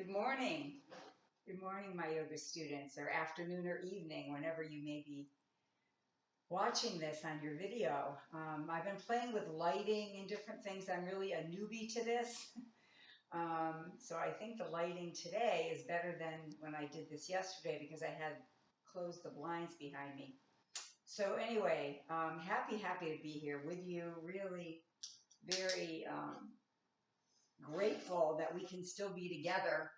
Good morning. Good morning, my yoga students, or afternoon or evening, whenever you may be watching this on your video. I've been playing with lighting and different things. I'm really a newbie to this. So I think the lighting today is better than when I did this yesterday because I had closed the blinds behind me. So anyway, happy to be here with you. Really very grateful that we can still be together.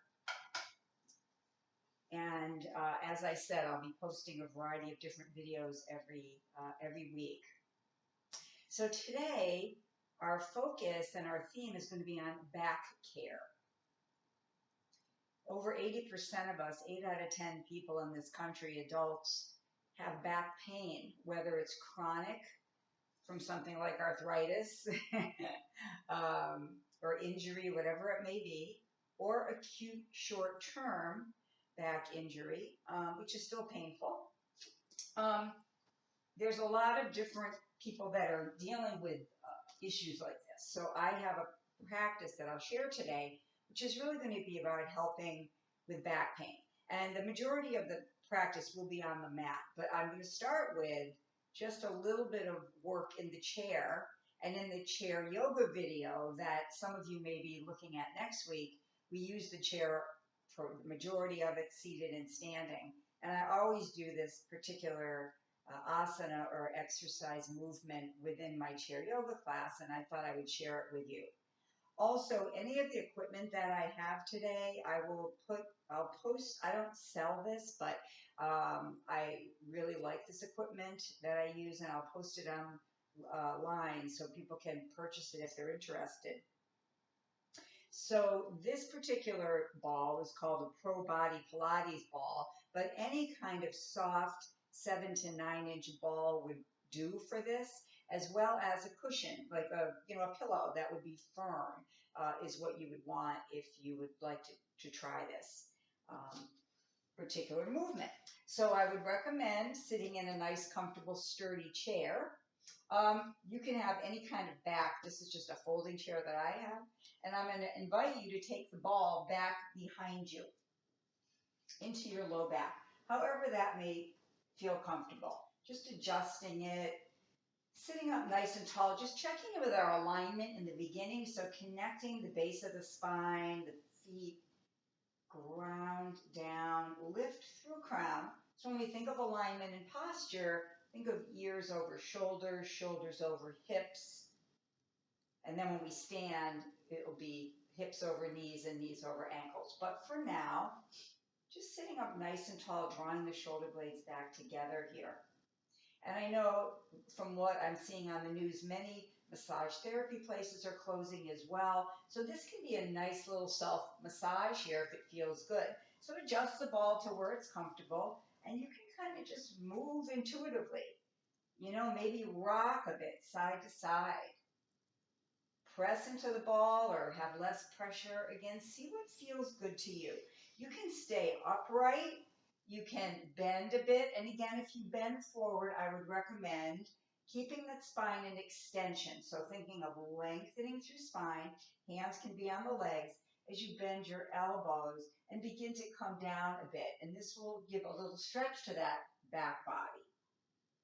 And as I said, I'll be posting a variety of different videos every week. So today, our focus and our theme is going to be on back care. Over 80% of us, 8 out of 10 people in this country, adults, have back pain, whether it's chronic from something like arthritis or injury, whatever it may be, or acute short-term back injury, which is still painful. There's a lot of different people that are dealing with issues like this. So I have a practice that I'll share today, which is really going to be about helping with back pain. And the majority of the practice will be on the mat, but I'm going to start with just a little bit of work in the chair. And in the chair yoga video that some of you may be looking at next week, we use the chair for the majority of it seated and standing. And I always do this particular asana or exercise movement within my chair yoga class, and I thought I would share it with you. Also, any of the equipment that I have today, I'll post. I don't sell this, but I really like this equipment that I use, and I'll post it on line so people can purchase it if they're interested. So this particular ball is called a Pro Body Pilates ball, but any kind of soft 7 to 9 inch ball would do for this, as well as a cushion, like a pillow that would be firm, is what you would want if you would like to try this particular movement. So I would recommend sitting in a nice, comfortable, sturdy chair. You can have any kind of back. This is just a folding chair that I have. And I'm going to invite you to take the ball back behind you into your low back, however that may feel comfortable. Just adjusting it, sitting up nice and tall, just checking with our alignment in the beginning. So connecting the base of the spine, the feet, ground down, lift through crown. So when we think of alignment and posture, think of ears over shoulders, shoulders over hips. And then when we stand, it'll be hips over knees and knees over ankles. But for now, just sitting up nice and tall, drawing the shoulder blades back together here. And I know from what I'm seeing on the news, many massage therapy places are closing as well. So this can be a nice little self-massage here if it feels good. So adjust the ball to where it's comfortable, and you can kind of just move intuitively. Maybe rock a bit side to side. Press into the ball or have less pressure. Again, see what feels good to you. You can stay upright. You can bend a bit. And again, if you bend forward, I would recommend keeping that spine in extension. So thinking of lengthening through spine, hands can be on the legs as you bend your elbows and begin to come down a bit. And this will give a little stretch to that back body,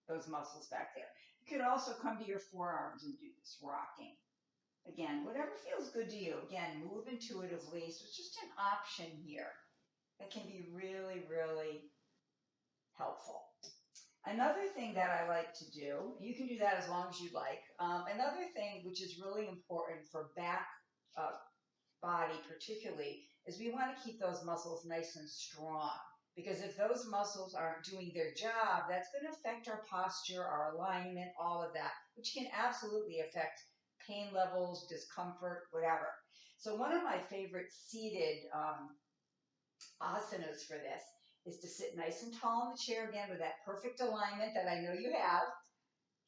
those muscles back there. You can also come to your forearms and do this rocking. Again, whatever feels good to you. Again, move intuitively. So it's just an option here that can be really, really helpful. Another thing that I like to do, you can do that as long as you like. Another thing which is really important for back body particularly is we want to keep those muscles nice and strong. Because if those muscles aren't doing their job, that's going to affect our posture, our alignment, all of that, which can absolutely affect pain levels, discomfort, whatever. So one of my favorite seated asanas for this is to sit nice and tall in the chair again with that perfect alignment that I know you have.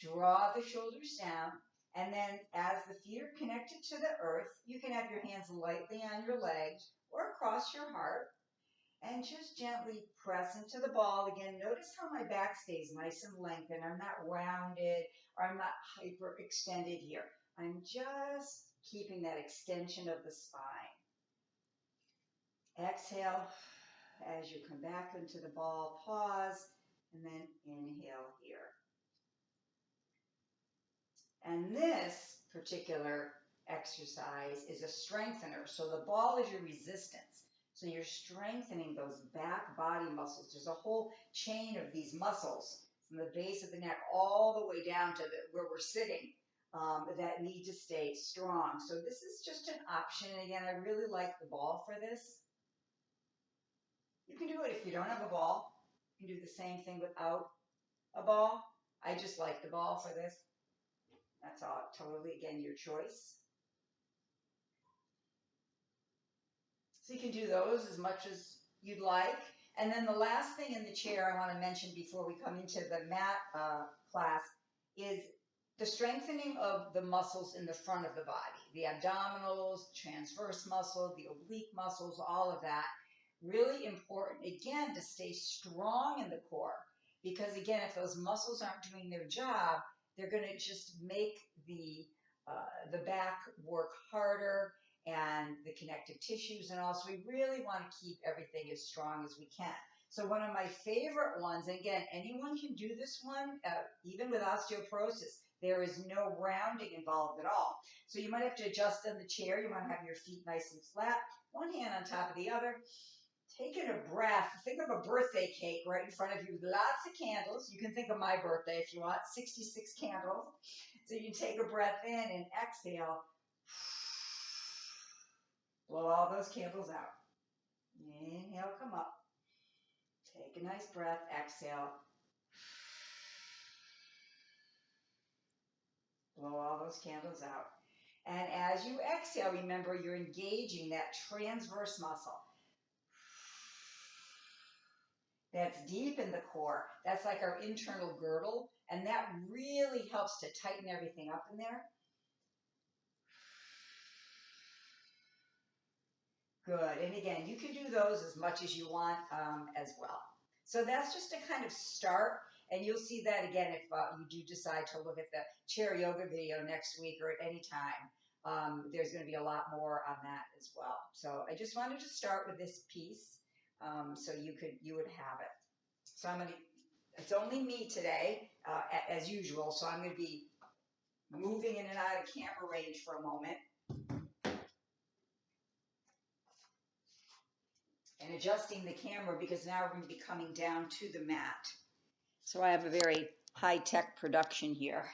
Draw the shoulders down, and then as the feet are connected to the earth, you can have your hands lightly on your legs or across your heart, and just gently press into the ball. Again, notice how my back stays nice and lengthened. I'm not rounded or I'm not hyperextended here. I'm just keeping that extension of the spine. Exhale as you come back into the ball, pause, and then inhale here. And this particular exercise is a strengthener. So the ball is your resistance. So you're strengthening those back body muscles. There's a whole chain of these muscles from the base of the neck all the way down to where we're sitting that need to stay strong. So this is just an option. And again, I really like the ball for this. You can do it if you don't have a ball. You can do the same thing without a ball. I just like the ball for this. That's all totally, again, your choice. So you can do those as much as you'd like. And then the last thing in the chair I want to mention before we come into the mat class is the strengthening of the muscles in the front of the body, the abdominals, transverse muscle, the oblique muscles, all of that. Really important, again, to stay strong in the core. Because again, if those muscles aren't doing their job, they're going to just make the back work harder and the connective tissues. And also, we really want to keep everything as strong as we can. So one of my favorite ones, and again, anyone can do this one, even with osteoporosis. There is no rounding involved at all. So you might have to adjust in the chair. You want to have your feet nice and flat, one hand on top of the other. Taking a breath, think of a birthday cake right in front of you with lots of candles. You can think of my birthday if you want, 66 candles. So you take a breath in and exhale. Blow all those candles out. Inhale, come up. Take a nice breath, exhale. Blow all those candles out. And as you exhale, remember you're engaging that transverse muscle. That's deep in the core. That's like our internal girdle. And that really helps to tighten everything up in there. Good. And again, you can do those as much as you want as well. So that's just a kind of start. And you'll see that again if you do decide to look at the chair yoga video next week or at any time. There's going to be a lot more on that as well. So I just wanted to start with this piece so you would have it. So it's only me today, as usual, so I'm going to be moving in and out of camera range for a moment. And adjusting the camera because now we're going to be coming down to the mat. So I have a very high-tech production here.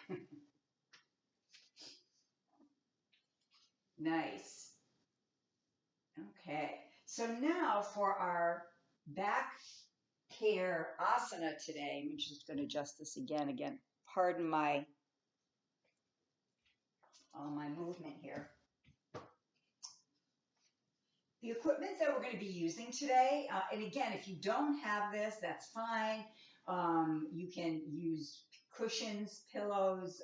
Nice. Okay, so now for our back care asana today, I'm just going to adjust this again. Pardon my movement here. The equipment that we're going to be using today, and again, if you don't have this, that's fine. You can use cushions, pillows.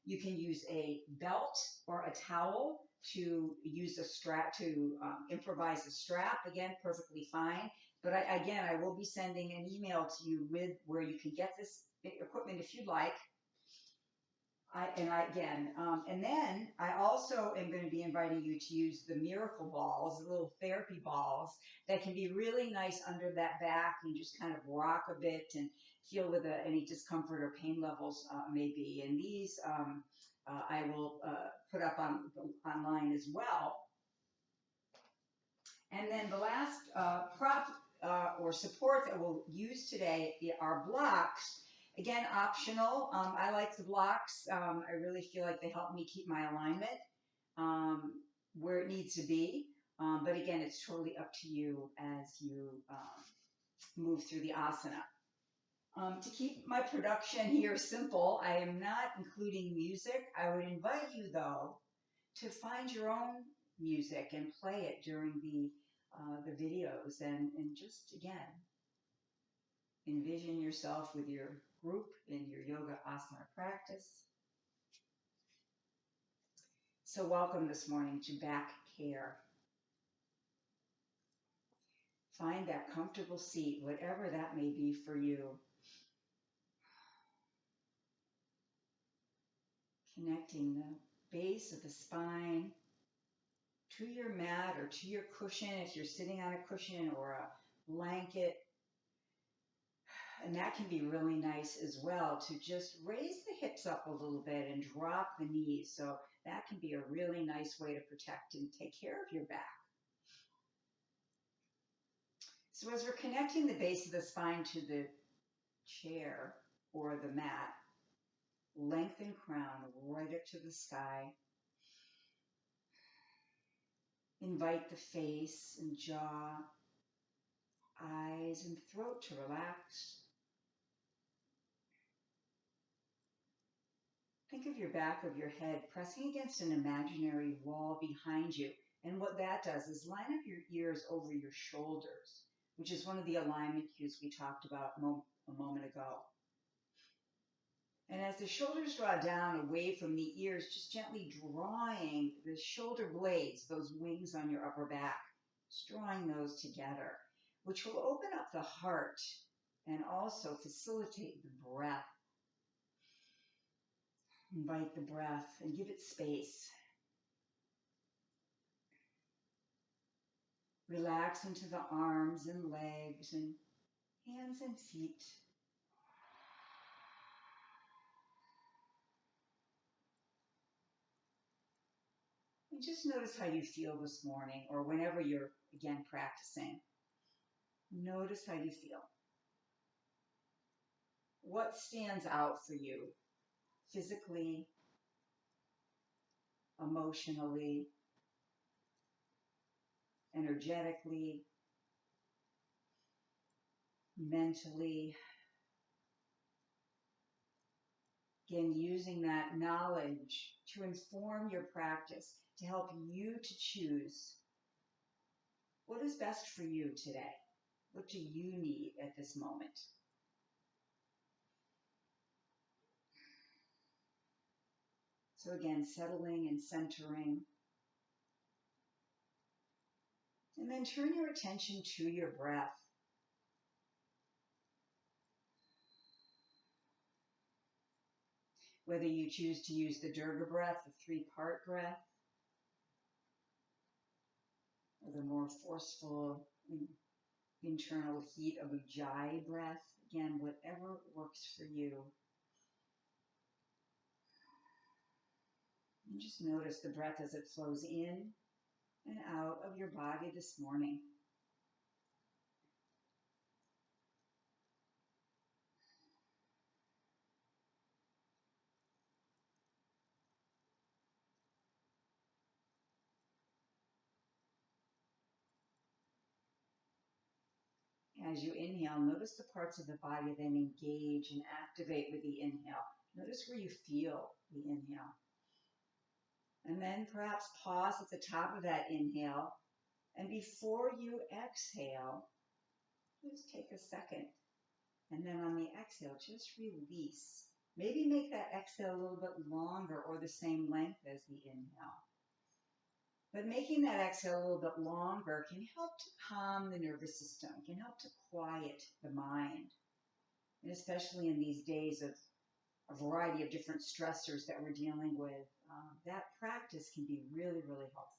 You can use a belt or a towel to use a strap, to improvise a strap. Again, perfectly fine. But I will be sending an email to you with where you can get this equipment if you'd like. And then I also am going to be inviting you to use the miracle balls, the little therapy balls that can be really nice under that back and just kind of rock a bit and feel with any discomfort or pain levels may be. And these I will put up online as well. And then the last prop or support that we'll use today are blocks. Again, optional. I like the blocks. I really feel like they help me keep my alignment where it needs to be. But again, it's totally up to you as you move through the asana. To keep my production here simple, I am not including music. I would invite you, though, to find your own music and play it during the videos and just, again, envision yourself with your group in your yoga asana practice. So welcome this morning to back care. Find that comfortable seat, whatever that may be for you. Connecting the base of the spine to your mat or to your cushion if you're sitting on a cushion or a blanket. And that can be really nice as well, to just raise the hips up a little bit and drop the knees. So that can be a really nice way to protect and take care of your back. So as we're connecting the base of the spine to the chair or the mat, lengthen crown right up to the sky. Invite the face and jaw, eyes and throat to relax. Think of your back of your head pressing against an imaginary wall behind you. And what that does is line up your ears over your shoulders, which is one of the alignment cues we talked about a moment ago. And as the shoulders draw down away from the ears, just gently drawing the shoulder blades, those wings on your upper back, just drawing those together, which will open up the heart and also facilitate the breath. Invite the breath and give it space. Relax into the arms and legs and hands and feet. And just notice how you feel this morning, or whenever you're, again, practicing. Notice how you feel. What stands out for you physically, emotionally, energetically, mentally? Again, using that knowledge to inform your practice, to help you to choose what is best for you today. What do you need at this moment? So again, settling and centering. And then turn your attention to your breath. Whether you choose to use the Dirga breath, the 3-part breath, or the more forceful internal heat of Ujjayi breath. Again, whatever works for you. And just notice the breath as it flows in and out of your body this morning. As you inhale, notice the parts of the body that engage and activate with the inhale. Notice where you feel the inhale. And then perhaps pause at the top of that inhale. And before you exhale, just take a second. And then on the exhale, just release. Maybe make that exhale a little bit longer or the same length as the inhale. But making that exhale a little bit longer can help to calm the nervous system, can help to quiet the mind. And especially in these days of a variety of different stressors that we're dealing with, that practice can be really, really helpful.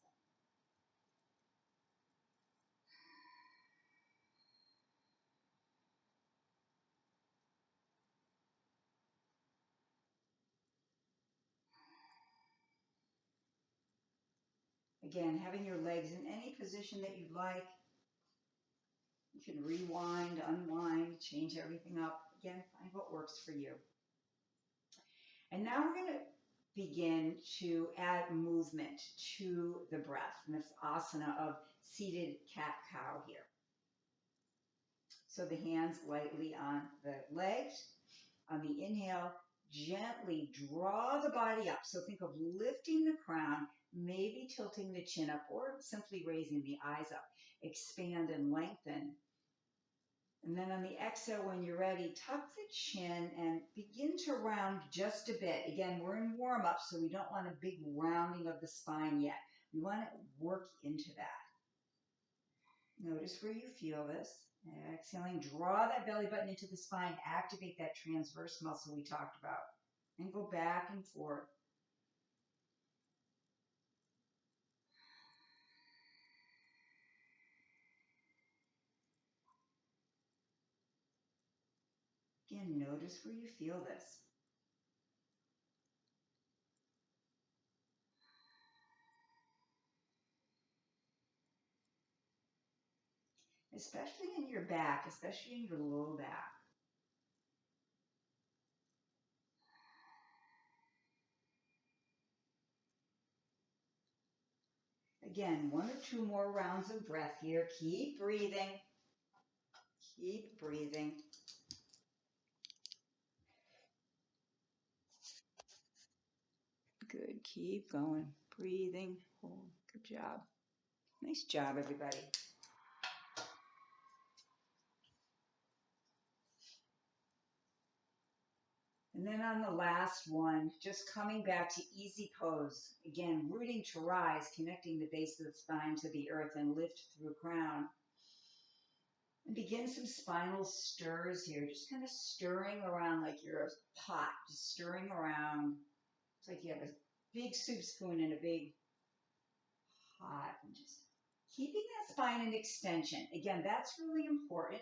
Again, having your legs in any position that you'd like. You can rewind, unwind, change everything up. Again, find what works for you. And now we're going to begin to add movement to the breath in this asana of seated cat-cow here. So the hands lightly on the legs. On the inhale, gently draw the body up. So think of lifting the crown, maybe tilting the chin up, or simply raising the eyes up. Expand and lengthen. And then on the exhale, when you're ready, tuck the chin and begin to round just a bit. Again, we're in warm-up, so we don't want a big rounding of the spine yet. We want to work into that. Notice where you feel this. Exhaling, draw that belly button into the spine. Activate that transverse muscle we talked about. And go back and forth. Again, notice where you feel this. Especially in your back, especially in your low back. Again, 1 or 2 more rounds of breath here. Keep breathing. Keep breathing. Good. Keep going. Breathing. Oh, good job. Nice job, everybody. And then on the last one, just coming back to easy pose. Again, rooting to rise, connecting the base of the spine to the earth and lift through crown. And begin some spinal stirs here, just kind of stirring around like you're a pot, just stirring around. It's like you have a big soup spoon in a big pot, and just keeping that spine in extension. Again, that's really important,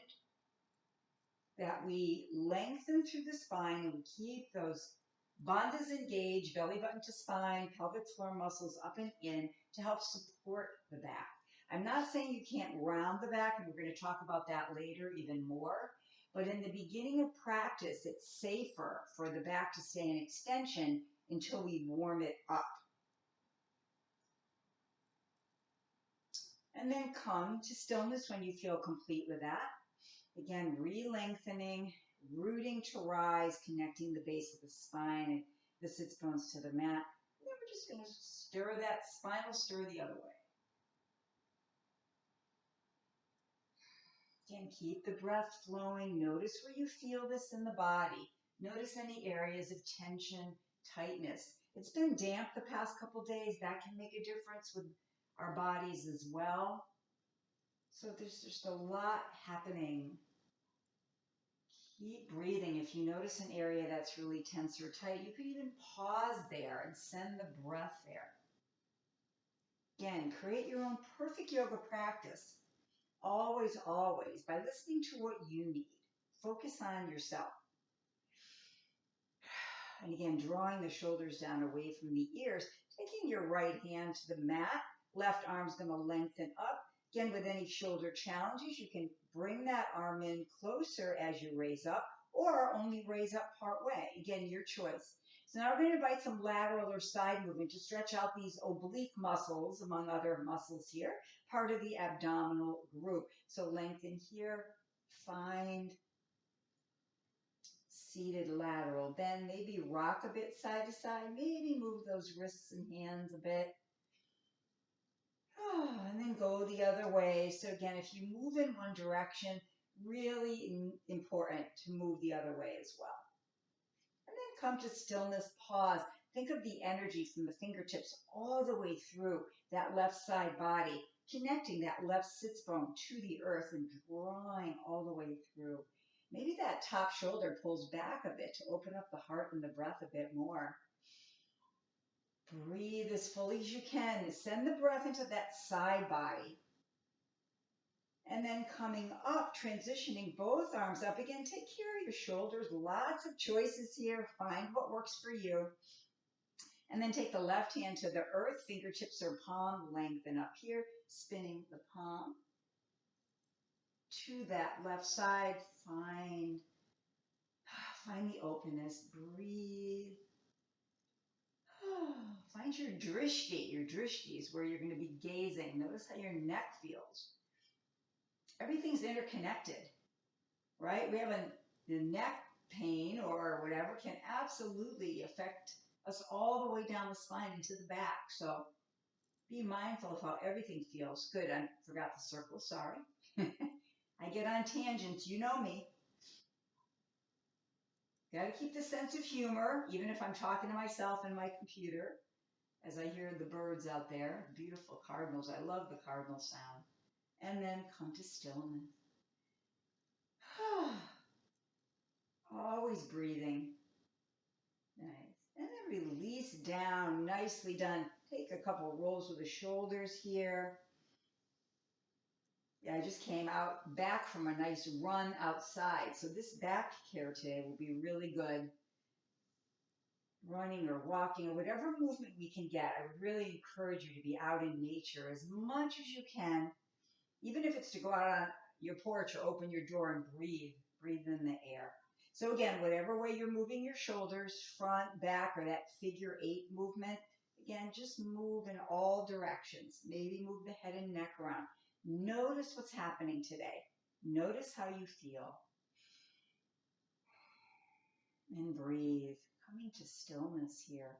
that we lengthen through the spine and we keep those bandhas engaged, belly button to spine, pelvic floor muscles up and in to help support the back. I'm not saying you can't round the back, and we're going to talk about that later even more, but in the beginning of practice, it's safer for the back to stay in extension until we warm it up. And then come to stillness when you feel complete with that. Again, re-lengthening, rooting to rise, connecting the base of the spine and the sits bones to the mat. And then we're just going to stir that spinal stir the other way. Again, keep the breath flowing. Notice where you feel this in the body. Notice any areas of tension, tightness. It's been damp the past couple days. That can make a difference with our bodies as well. So there's just a lot happening. Keep breathing. If you notice an area that's really tense or tight, you could even pause there and send the breath there. Again, create your own perfect yoga practice. Always, always, by listening to what you need. Focus on yourself. And again, drawing the shoulders down away from the ears, taking your right hand to the mat, left arm's going to lengthen up. Again, with any shoulder challenges, you can bring that arm in closer as you raise up, or only raise up part way. Again, your choice. So now we're going to invite some lateral or side movement to stretch out these oblique muscles, among other muscles here, part of the abdominal group. So lengthen here, find seated lateral bend, maybe rock a bit side to side, maybe move those wrists and hands a bit. And then go the other way. So again, if you move in one direction, really important to move the other way as well. And then come to stillness, pause. Think of the energy from the fingertips all the way through that left side body, connecting that left sits bone to the earth and drawing all the way through. Maybe that top shoulder pulls back a bit to open up the heart and the breath a bit more. Breathe as fully as you can. Send the breath into that side body. And then coming up, transitioning both arms up. Again, take care of your shoulders. Lots of choices here. Find what works for you. And then take the left hand to the earth. Fingertips or palm lengthen up here. Spinning the palm to that left side. Find the openness. Breathe. Find your drishti. Your drishti is where you're going to be gazing. Notice how your neck feels. Everything's interconnected, right? We have the neck pain or whatever can absolutely affect us all the way down the spine into the back. So be mindful of how everything feels. Good, I forgot the circle, sorry. I get on tangents, you know me. Got to keep the sense of humor, even if I'm talking to myself in my computer, as I hear the birds out there, beautiful cardinals. I love the cardinal sound. And then come to stillness. Always breathing. Nice. And then release down. Nicely done. Take a couple rolls with the shoulders here. Yeah, I just came out back from a nice run outside. So this back care today will be really good. Running or walking or whatever movement we can get. I would really encourage you to be out in nature as much as you can, even if it's to go out on your porch or open your door and breathe in the air. So again, whatever way you're moving your shoulders, front, back, or that figure eight movement, again, just move in all directions. Maybe move the head and neck around. Notice what's happening today. Notice how you feel. And breathe, coming to stillness here.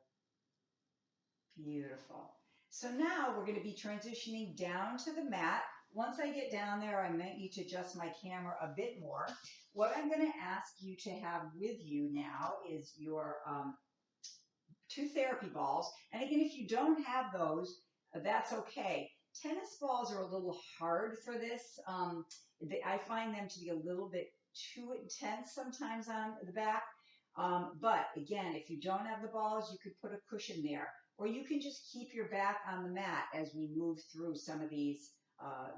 Beautiful. So now we're going to be transitioning down to the mat. Once I get down there, I might need to adjust my camera a bit more. What I'm going to ask you to have with you now is your 2 therapy balls. And again, if you don't have those, that's okay. Tennis balls are a little hard for this. I find them to be a little bit too intense sometimes on the back. But again, if you don't have the balls, you could put a cushion there. Or you can just keep your back on the mat as we move through some of these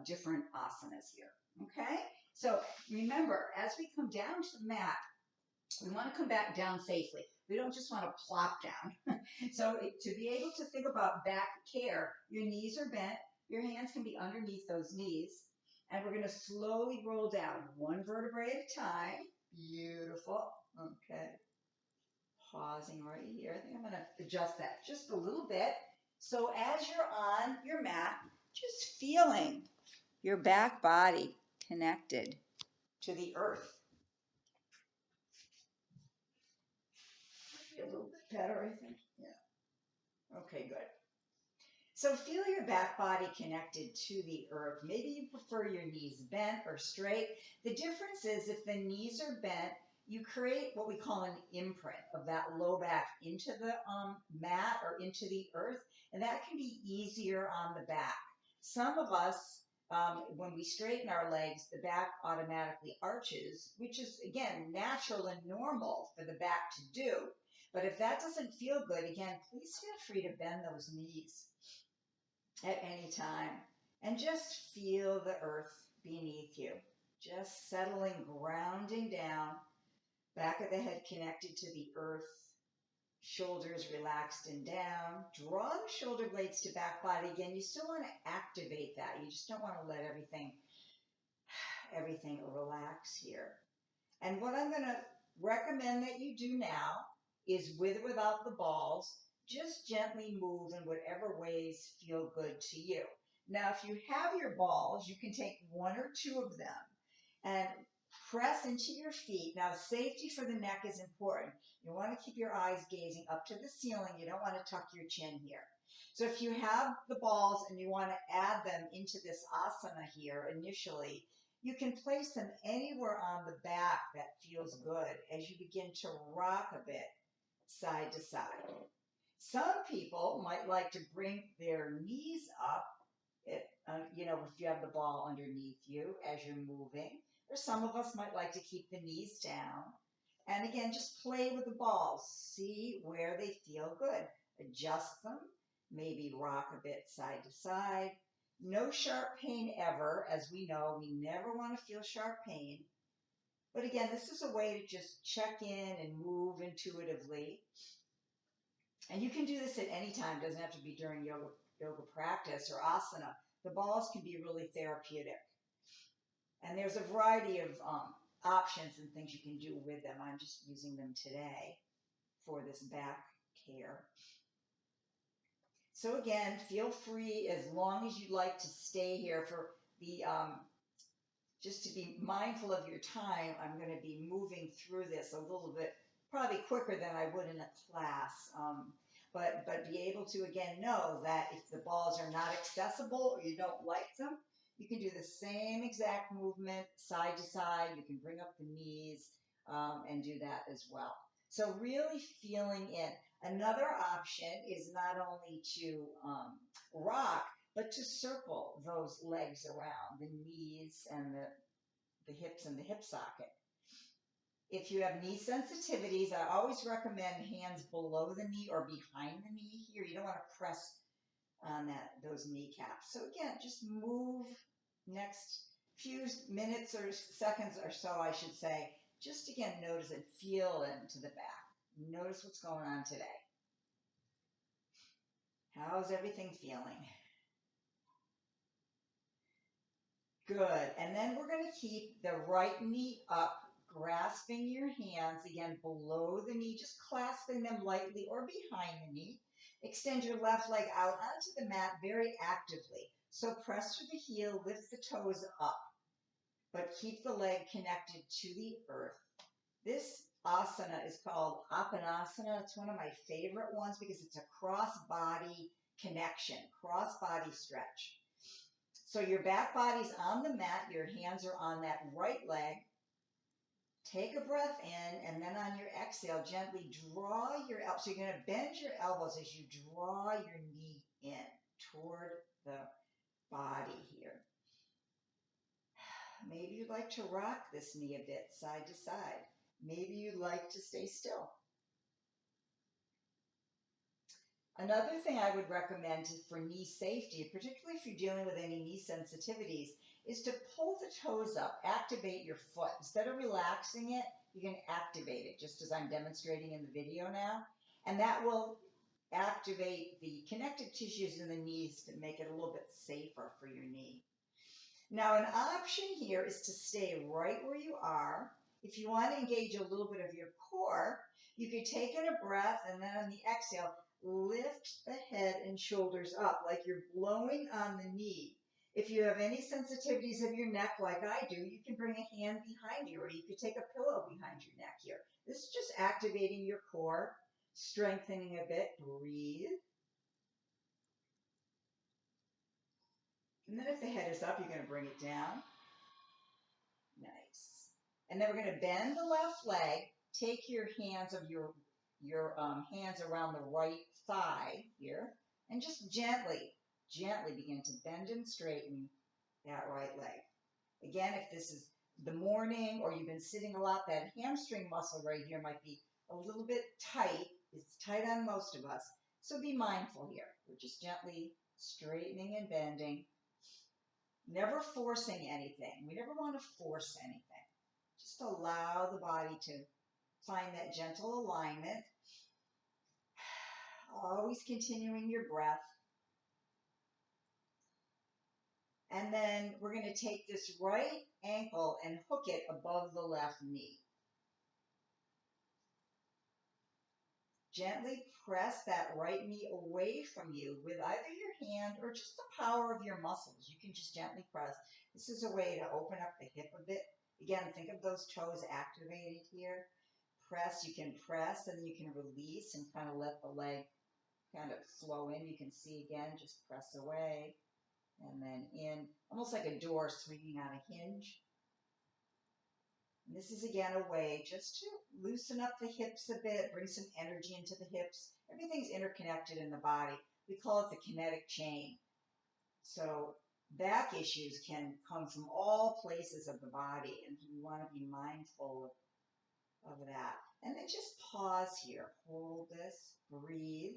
different asanas here. Okay? So remember, as we come down to the mat, we want to come back down safely. We don't just want to plop down. So to be able to think about back care, your knees are bent. Your hands can be underneath those knees. And we're going to slowly roll down one vertebrae at a time. Beautiful. Okay. Pausing right here. I think I'm going to adjust that just a little bit. So as you're on your mat, just feeling your back body connected to the earth. A little bit better, I think. Yeah. Okay, good. So feel your back body connected to the earth. Maybe you prefer your knees bent or straight. The difference is if the knees are bent, you create what we call an imprint of that low back into the mat or into the earth, and that can be easier on the back. Some of us, when we straighten our legs, the back automatically arches, which is, again, natural and normal for the back to do. But if that doesn't feel good, again, please feel free to bend those knees at any time and just feel the earth beneath you. Just settling, grounding down, back of the head connected to the earth, shoulders relaxed and down. Draw the shoulder blades to back body again. You still want to activate that. You just don't want to let everything relax here. And what I'm going to recommend that you do now is with or without the balls, just gently move in whatever ways feel good to you. Now, if you have your balls, you can take 1 or 2 of them and press into your feet. Now, safety for the neck is important. You want to keep your eyes gazing up to the ceiling. You don't want to tuck your chin here. So if you have the balls and you want to add them into this asana here initially, you can place them anywhere on the back that feels good as you begin to rock a bit side to side. Some people might like to bring their knees up, if you have the ball underneath you as you're moving. Or some of us might like to keep the knees down. And again, just play with the balls. See where they feel good. Adjust them. Maybe rock a bit side to side. No sharp pain ever. As we know, we never want to feel sharp pain. But again, this is a way to just check in and move intuitively. And you can do this at any time. It doesn't have to be during yoga practice or asana. The balls can be really therapeutic. And there's a variety of options and things you can do with them. I'm just using them today for this back care. So again, feel free as long as you'd like to stay here for the, just to be mindful of your time. I'm going to be moving through this a little bit, probably quicker than I would in a class. But be able to, again, know that if the balls are not accessible or you don't like them, you can do the same exact movement side to side. You can bring up the knees and do that as well. So really feeling in. Another option is not only to rock, but to circle those legs around, the knees and the hips and the hip socket. If you have knee sensitivities, I always recommend hands below the knee or behind the knee here. You don't want to press on those kneecaps. So again, just move next few minutes or seconds or so, I should say, just again, notice and feel into the back. Notice what's going on today. How's everything feeling? Good. And then we're going to keep the right knee up, grasping your hands again below the knee, just clasping them lightly or behind the knee. Extend your left leg out onto the mat very actively. So press through the heel, lift the toes up, but keep the leg connected to the earth. This asana is called Apanasana. It's one of my favorite ones because it's a cross-body connection, cross-body stretch. So your back body's on the mat, your hands are on that right leg. Take a breath in, and then on your exhale, gently draw your elbows. So you're going to bend your elbows as you draw your knee in toward the body here. Maybe you'd like to rock this knee a bit side to side. Maybe you'd like to stay still. Another thing I would recommend for knee safety, particularly if you're dealing with any knee sensitivities, is to pull the toes up, activate your foot. Instead of relaxing it, you can activate it, just as I'm demonstrating in the video now. And that will activate the connective tissues in the knees to make it a little bit safer for your knee. Now, an option here is to stay right where you are. If you want to engage a little bit of your core, you could take in a breath, and then on the exhale, lift the head and shoulders up like you're blowing on the knee. If you have any sensitivities of your neck like I do, you can bring a hand behind you, or you could take a pillow behind your neck here. This is just activating your core, strengthening a bit. Breathe. And then if the head is up, you're going to bring it down. Nice. And then we're going to bend the left leg. Take your hands of your hands around the right thigh here, and just gently begin to bend and straighten that right leg. Again, if this is the morning or you've been sitting a lot, that hamstring muscle right here might be a little bit tight. It's tight on most of us. So be mindful here. We're just gently straightening and bending, never forcing anything. We never want to force anything. Just allow the body to find that gentle alignment. Always continuing your breath. And then we're going to take this right ankle and hook it above the left knee. Gently press that right knee away from you with either your hand or just the power of your muscles. You can just gently press. This is a way to open up the hip a bit. Again, think of those toes activated here. Press, you can press, and then you can release and kind of let the leg kind of flow in. You can see again, just press away and then in, almost like a door swinging on a hinge. And this is again a way just to loosen up the hips a bit, bring some energy into the hips. Everything's interconnected in the body. We call it the kinetic chain. So back issues can come from all places of the body, and we want to be mindful of that. And then just pause here. Hold this, breathe.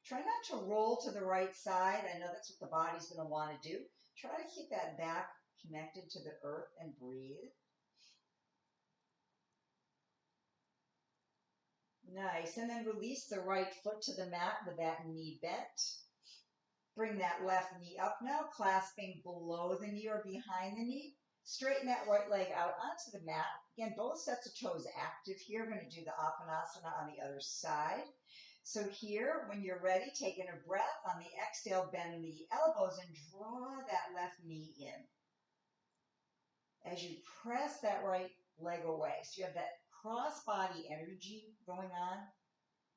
Try not to roll to the right side. I know that's what the body's going to want to do. Try to keep that back connected to the earth and breathe. Nice. And then release the right foot to the mat with that knee bent. Bring that left knee up now, clasping below the knee or behind the knee. Straighten that right leg out onto the mat. Again, both sets of toes active here. We're going to do the Apanasana on the other side. So here, when you're ready, taking a breath. On the exhale, bend the elbows and draw that left knee in. As you press that right leg away, so you have that cross-body energy going on.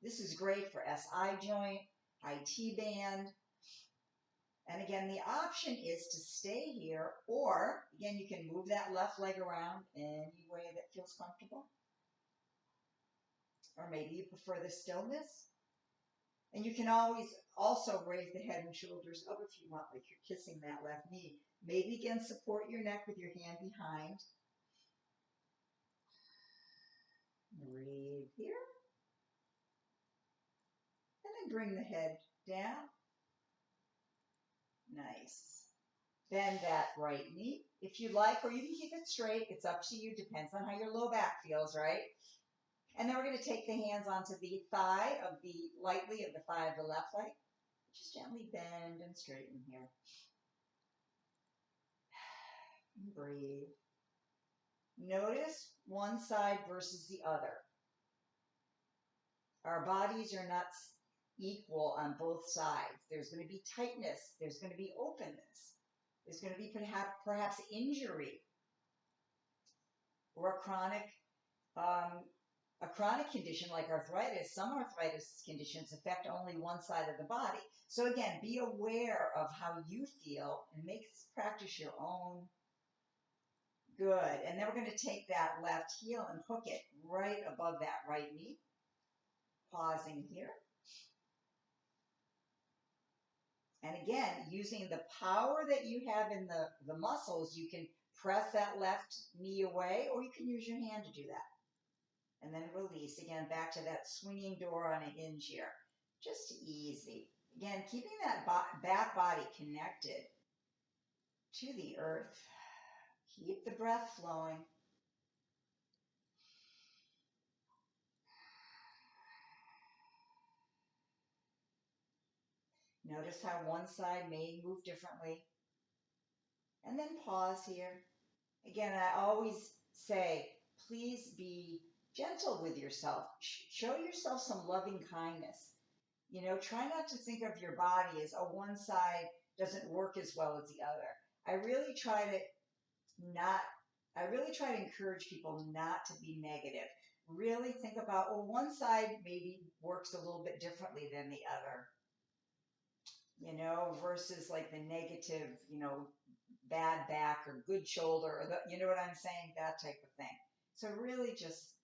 This is great for SI joint, IT band. And again, the option is to stay here, or again, you can move that left leg around any way that feels comfortable. Or maybe you prefer the stillness. And you can always also raise the head and shoulders up if you want, like you're kissing that left knee. Maybe again, support your neck with your hand behind. Breathe here. And then bring the head down. Nice. bend that right knee if you like, or you can keep it straight. It's up to you. Depends on how your low back feels, right? And then we're going to take the hands onto the thigh of the lightly of the thigh of the left leg. Just gently bend and straighten here. And breathe. Notice one side versus the other. Our bodies are not equal on both sides. There's going to be tightness. There's going to be openness. There's going to be perhaps injury or a chronic condition like arthritis. Some arthritis conditions affect only one side of the body. So again, be aware of how you feel and make this practice your own. Good. And then we're going to take that left heel and hook it right above that right knee. Pausing here. And again, using the power that you have in the muscles, you can press that left knee away, or you can use your hand to do that. And then release. Again, back to that swinging door on a hinge here. Just easy. Again, keeping that back body connected to the earth. Keep the breath flowing. Notice how one side may move differently. And then pause here. Again, I always say, please be gentle with yourself. Show yourself some loving kindness. You know, try not to think of your body as, oh, one side doesn't work as well as the other. I really try to encourage people not to be negative. Really think about, well, one side maybe works a little bit differently than the other, you know, versus like the negative, you know, bad back or good shoulder, or you know what I'm saying? That type of thing. So really just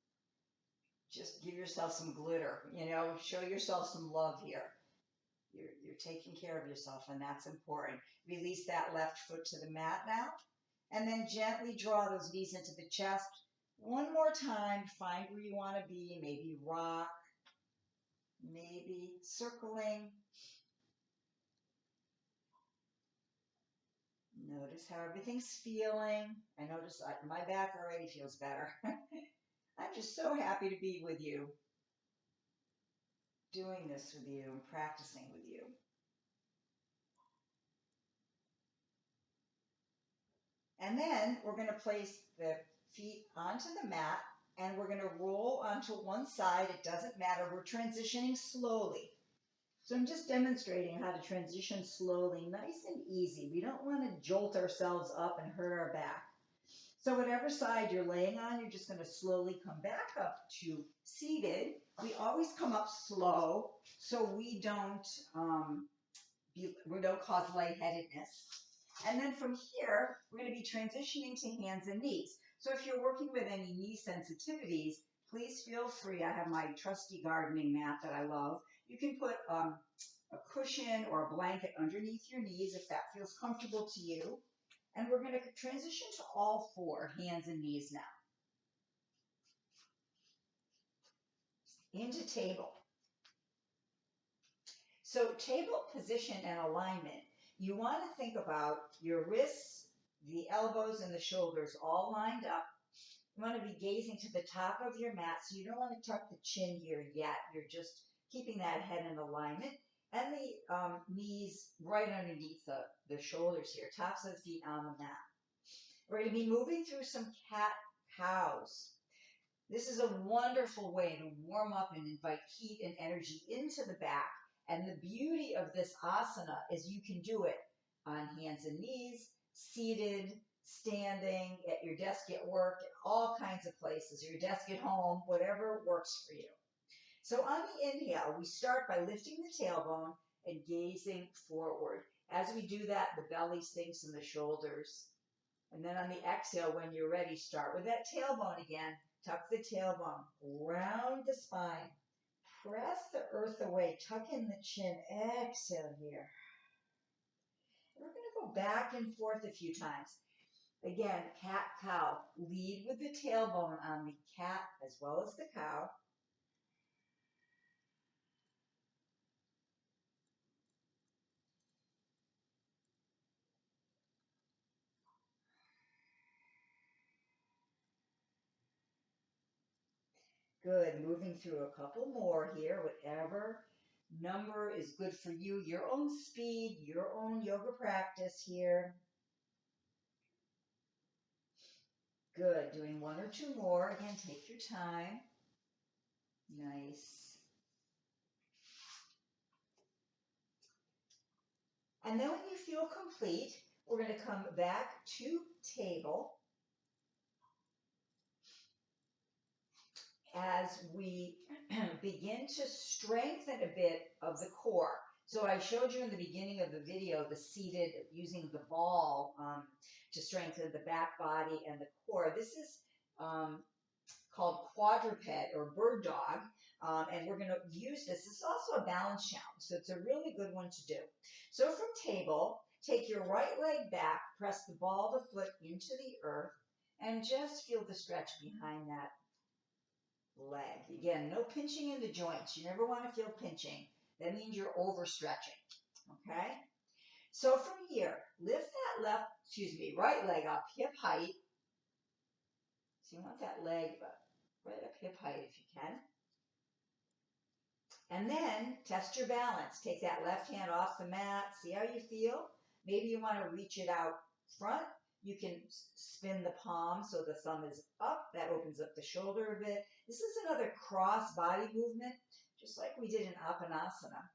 give yourself some glitter, you know, show yourself some love here. You're taking care of yourself, and that's important. Release that left foot to the mat now, and then gently draw those knees into the chest. One more time, find where you want to be, maybe rock, maybe circling. Notice how everything's feeling. I notice my back already feels better. I'm just so happy to be with you, doing this with you, and practicing with you. And then we're going to place the feet onto the mat, and we're going to roll onto one side. It doesn't matter. We're transitioning slowly. So I'm just demonstrating how to transition slowly, nice and easy. We don't want to jolt ourselves up and hurt our back. So whatever side you're laying on, you're just going to slowly come back up to seated. We always come up slow so we don't cause lightheadedness. And then from here, we're going to be transitioning to hands and knees. So if you're working with any knee sensitivities, please feel free. I have my trusty gardening mat that I love. You can put a cushion or a blanket underneath your knees if that feels comfortable to you. And we're going to transition to all four, hands and knees now. Into table. So table position and alignment. You want to think about your wrists, the elbows, and the shoulders all lined up. You want to be gazing to the top of your mat, so you don't want to tuck the chin here yet. You're just keeping that head in alignment. And the knees right underneath the shoulders here, tops of the feet on the mat. We're going to be moving through some cat-cows. This is a wonderful way to warm up and invite heat and energy into the back. And the beauty of this asana is you can do it on hands and knees, seated, standing, at your desk at work, all kinds of places, your desk at home, whatever works for you. So on the inhale, we start by lifting the tailbone and gazing forward. As we do that, the belly sinks and the shoulders. And then on the exhale, when you're ready, start with that tailbone again. Tuck the tailbone, round the spine. Press the earth away, tuck in the chin, exhale here. We're going to go back and forth a few times. Again, cat-cow. Lead with the tailbone on the cat as well as the cow. Good. Moving through a couple more here, whatever number is good for you, your own speed, your own yoga practice here. Good. Doing one or two more. Again, take your time. Nice. And then when you feel complete, we're going to come back to table as we begin to strengthen a bit of the core. So I showed you in the beginning of the video the seated, using the ball to strengthen the back body and the core. This is called quadruped or bird dog, and we're going to use this. This is also a balance challenge, so it's a really good one to do. So from table, take your right leg back, press the ball of the foot into the earth, and just feel the stretch behind that leg. Again, no pinching in the joints. You never want to feel pinching. That means you're overstretching, okay? So from here, lift that right leg up, hip height. So you want that leg right up hip height if you can. And then test your balance. Take that left hand off the mat. See how you feel? Maybe you want to reach it out front. You can spin the palm so the thumb is up. That opens up the shoulder a bit. This is another cross body movement, just like we did in Apanasana.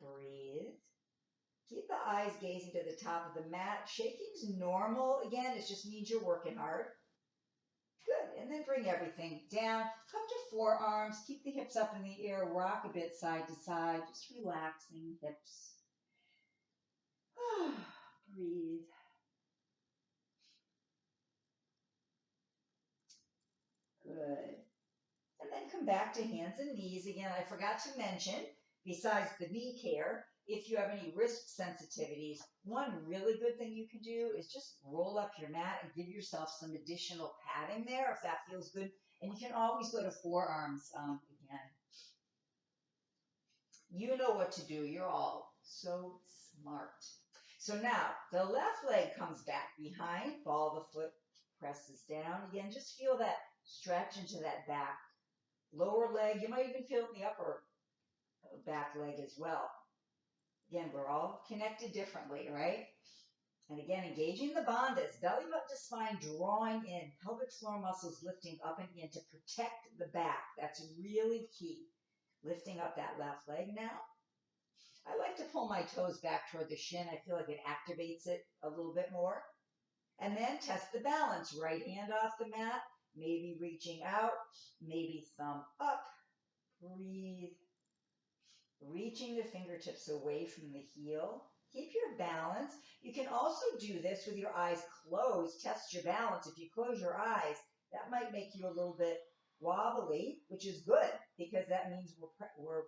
Breathe. Keep the eyes gazing to the top of the mat. Shaking's normal. Again, it just means you're working hard. Good. And then bring everything down. Come to forearms. Keep the hips up in the air. Rock a bit side to side. Just relaxing hips. Breathe. Good. And then come back to hands and knees. Again, I forgot to mention, besides the knee care, if you have any wrist sensitivities, one really good thing you can do is just roll up your mat and give yourself some additional padding there if that feels good. And you can always go to forearms again. You know what to do. You're all so smart. So now the left leg comes back behind, ball of the foot presses down. Again, just feel that stretch into that back. Lower leg, you might even feel it in the upper back leg as well. Again, we're all connected differently, right? And again, engaging the bandhas, belly button to spine, drawing in, pelvic floor muscles lifting up and in to protect the back. That's really key. Lifting up that left leg now. I like to pull my toes back toward the shin. I feel like it activates it a little bit more. And then test the balance. Right hand off the mat, maybe reaching out, maybe thumb up. Breathe. Reaching the fingertips away from the heel. Keep your balance. You can also do this with your eyes closed. Test your balance. If you close your eyes, that might make you a little bit wobbly, which is good because that means we're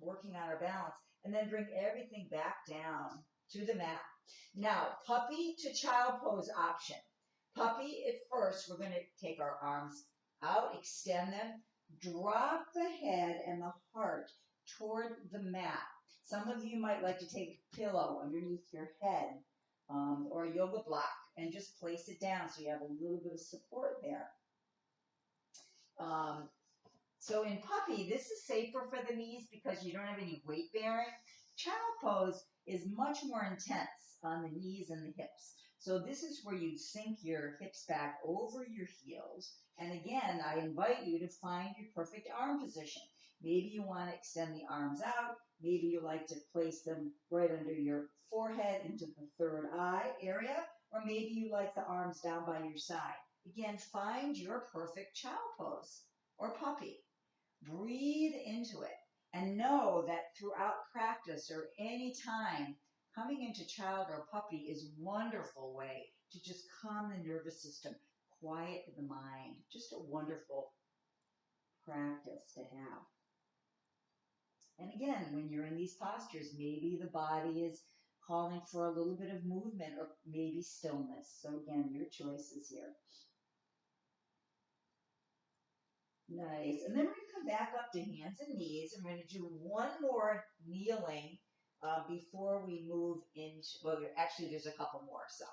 working on our balance. And then bring everything back down to the mat. Now, puppy to child pose option. Puppy at first, we're going to take our arms out, extend them, drop the head and the heart toward the mat. Some of you might like to take a pillow underneath your head or a yoga block and just place it down so you have a little bit of support there. So in puppy, this is safer for the knees because you don't have any weight bearing. Child pose is much more intense on the knees and the hips. So this is where you sink your hips back over your heels. And again, I invite you to find your perfect arm position. Maybe you want to extend the arms out. Maybe you like to place them right under your forehead into the third eye area. Or maybe you like the arms down by your side. Again, find your perfect child pose or puppy. Breathe into it and know that throughout practice or any time, coming into child or puppy is a wonderful way to just calm the nervous system, quiet the mind. Just a wonderful practice to have. And again, when you're in these postures, maybe the body is calling for a little bit of movement or maybe stillness. So again, your choices here. Nice. And then we're going to come back up to hands and knees. And we're going to do one more kneeling before we move into, well, actually there's a couple more, so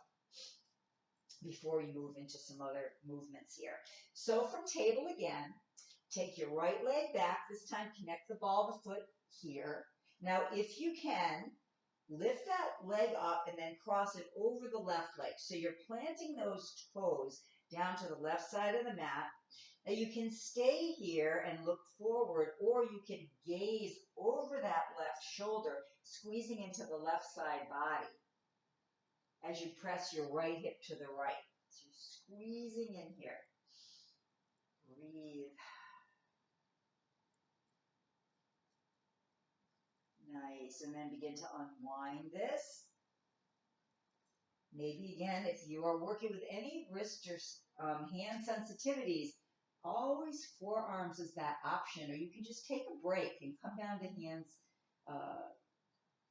before we move into some other movements here. So from table again, Take your right leg back. This time, connect the ball of the foot here. Now, if you can, lift that leg up and then cross it over the left leg. So you're planting those toes down to the left side of the mat. Now you can stay here and look forward, or you can gaze over that left shoulder, squeezing into the left side body as you press your right hip to the right. So you're squeezing in here. Breathe. Nice. And then begin to unwind this. Maybe again, if you are working with any wrist or hand sensitivities, always forearms is that option, or you can just take a break and come down to hands,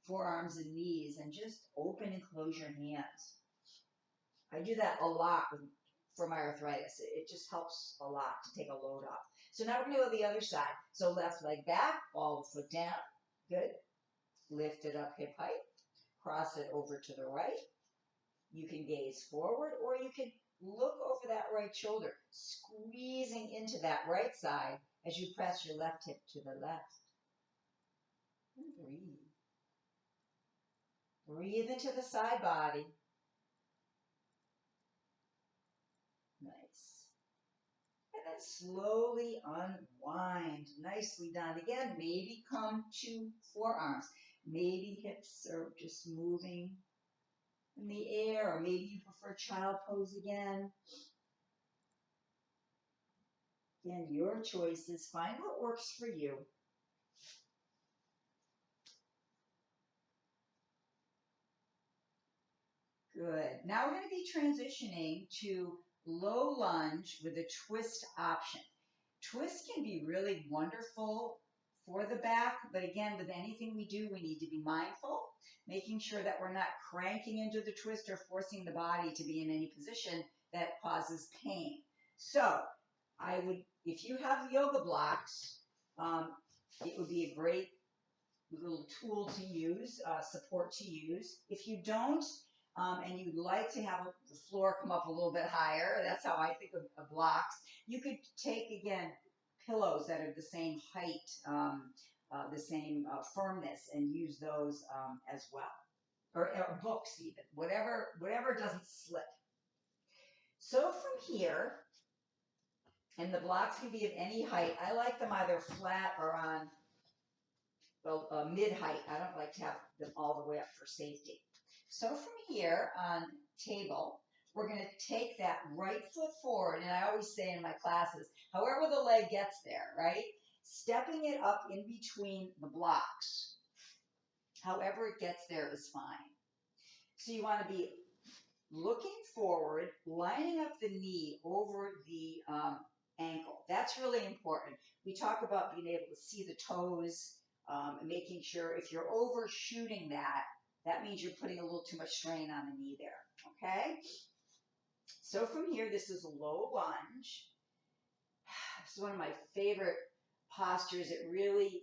forearms and knees, and just open and close your hands. I do that a lot for my arthritis. It just helps a lot to take a load off. So now we're going to go to the other side. So left leg back, ball the foot down. Good. Lift it up hip height. Cross it over to the right. You can gaze forward, or you can look over that right shoulder, squeezing into that right side as you press your left hip to the left. And breathe. Breathe into the side body. Nice. And then slowly unwind. Nicely done. Again, maybe come to forearms. Maybe hips are just moving in the air, or maybe you prefer child pose again. Again, your choices. Find what works for you. Good. Now we're going to be transitioning to low lunge with a twist option. Twist can be really wonderful for the back, but again, with anything we do, we need to be mindful, making sure that we're not cranking into the twist or forcing the body to be in any position that causes pain. So I would, if you have yoga blocks, it would be a great little tool to use, support to use. If you don't, and you'd like to have the floor come up a little bit higher, that's how I think of blocks, you could take, again, pillows that are the same height, the same firmness, and use those as well. Or books even, whatever doesn't slip. So from here, and the blocks can be of any height. I like them either flat or on mid-height. I don't like to have them all the way up for safety. So from here on table, we're going to take that right foot forward, and I always say in my classes, however the leg gets there, right? Stepping it up in between the blocks. However it gets there is fine. So you want to be looking forward, lining up the knee over the ankle. That's really important. We talk about being able to see the toes, making sure if you're overshooting that, that means you're putting a little too much strain on the knee there, okay? So from here, this is a low lunge. This is one of my favorite postures. It really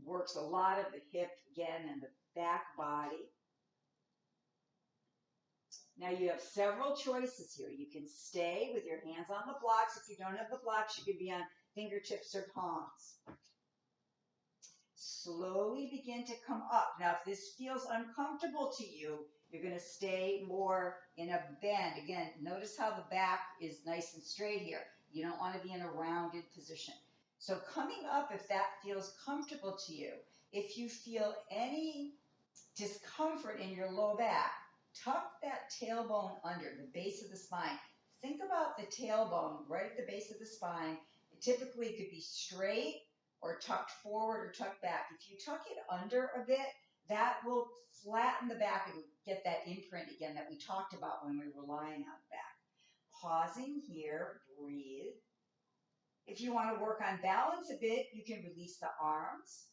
works a lot of the hip, again, and the back body. Now you have several choices here. You can stay with your hands on the blocks. If you don't have the blocks, you could be on fingertips or palms. Slowly begin to come up. Now, if this feels uncomfortable to you, you're going to stay more in a bend. Again, notice how the back is nice and straight here. You don't want to be in a rounded position. So coming up, if that feels comfortable to you, if you feel any discomfort in your low back, tuck that tailbone under the base of the spine. Think about the tailbone right at the base of the spine. It typically could be straight or tucked forward or tucked back. If you tuck it under a bit, that will flatten the back and get that imprint again that we talked about when we were lying on the back. Pausing here, breathe. If you want to work on balance a bit, you can release the arms.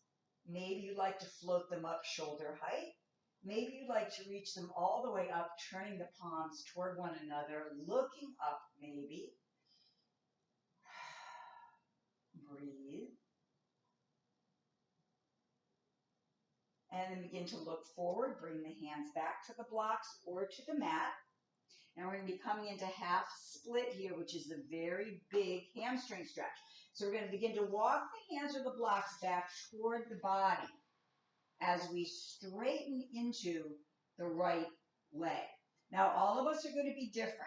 Maybe you'd like to float them up shoulder height. Maybe you'd like to reach them all the way up, turning the palms toward one another, looking up maybe. Breathe. And then begin to look forward. Bring the hands back to the blocks or to the mat. And we're going to be coming into half split here, which is a very big hamstring stretch. So we're going to begin to walk the hands or the blocks back toward the body as we straighten into the right leg. Now, all of us are going to be different.